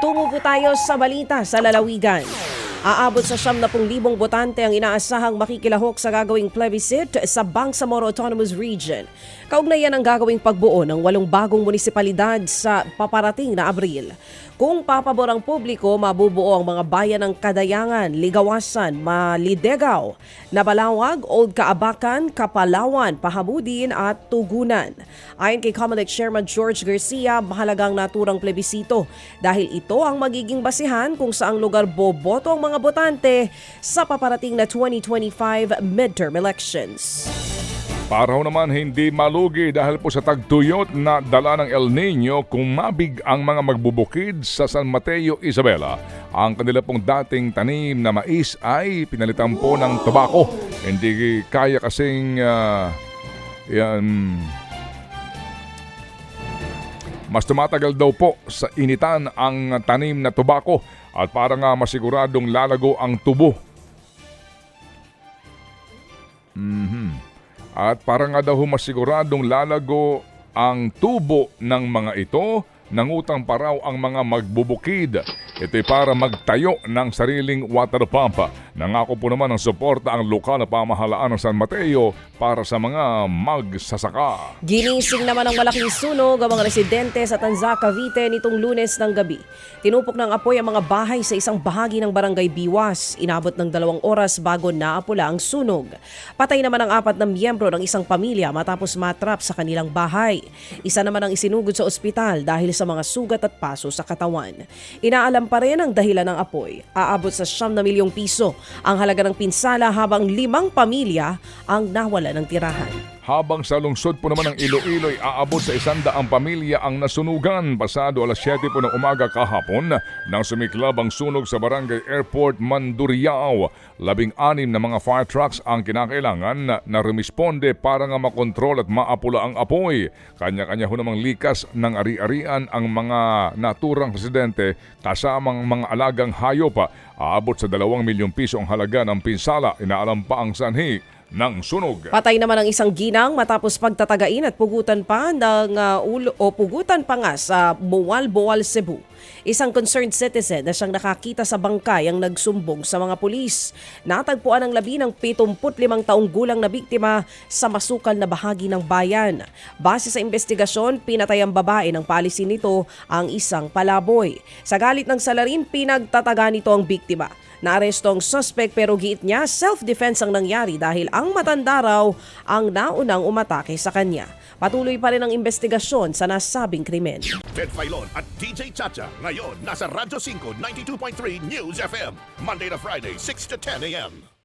Tungo po tayo sa balita sa lalawigan. Aabot sa 70,000 botante ang inaasahang makikilahok sa gagawing plebiscite sa Bangsamoro Autonomous Region. Kaugnayan ang gagawing pagbuo ng 8 bagong munisipalidad sa paparating na Abril. Kung papabor ang publiko, mabubuo ang mga bayan ng Kadayangan, Ligawasan, Malidegaw, Nabalawag, Old Kaabakan, Kapalawan, Pahamudin at Tugunan. Ayon kay COMELEC Chairman George Garcia, mahalagang naturang plebisito dahil ito ang magiging basihan kung saang lugar boboto ang mga botante sa paparating na 2025 midterm elections. Para naman hindi malugi dahil po sa tagtuyot na dala ng El Nino kung mabig ang mga magbubukid sa San Mateo, Isabela. Ang kanila pong dating tanim na mais ay pinalitan po ng tobacco. Hindi kaya kasing mas tumatagal daw po sa initan ang tanim na tobacco at para nga masiguradong lalago ang tubo. At para nga daw masiguradong lalago ang tubo ng mga ito, nangutang pa raw ang mga magbubukid. Ito'y para magtayo ng sariling water pump. Nangako po naman ng suporta ang lokal na pamahalaan ng San Mateo para sa mga magsasaka. Ginising naman ang malaking sunog ang mga residente sa Tanza, Cavite nitong Lunes ng gabi. Tinupok ng apoy ang mga bahay sa isang bahagi ng barangay Biwas. Inabot ng 2 oras bago naapula ang sunog. Patay naman ang 4 na miyembro ng isang pamilya matapos matrap sa kanilang bahay. Isa naman ang isinugod sa ospital dahil sa mga sugat at paso sa katawan. Inaalam pa rin ang dahilan ng apoy. Aabot sa 9 na milyong piso ang halaga ng pinsala habang 5 pamilya ang nawala ng tirahan. Habang sa lungsod po naman ng Iloilo ay aabot sa 100 pamilya ang nasunugan pasado alas 7 po ng umaga kahapon nang sumiklab ang sunog sa Barangay Airport, Mandurriao. 16 na mga fire trucks ang kinakailangan na rumisponde para nga makontrol at maapula ang apoy. Kanya-kanya ho namang likas ng ari-arian ang mga naturang residente kasamang mga alagang hayop. Aabot sa 2 milyong piso ang halaga ng pinsala. Inaalam pa ang sanhi ng sunog. Patay naman ang isang ginang matapos pagtatagain at pugutan pa pugutan pa nga sa Boal, Cebu. Isang concerned citizen na siyang nakakita sa bangkay ang nagsumbong sa mga pulis. Natagpuan ang labi ng 75 taong gulang na biktima sa masukal na bahagi ng bayan. Base sa investigasyon, pinatay ang babae ng paalisin nito ang isang palaboy. Sa galit ng salarin, pinagtataga nito ang biktima. Naaresto ang suspect pero giit niya self-defense ang nangyari dahil ang matanda raw ang naunang umatake sa kanya. Patuloy pa rin ang investigasyon sa nasabing krimen. Ted Filon at DJ Chacha ngayon nasa Radyo 5 92.3 News FM Monday to Friday 6 to 10 a.m.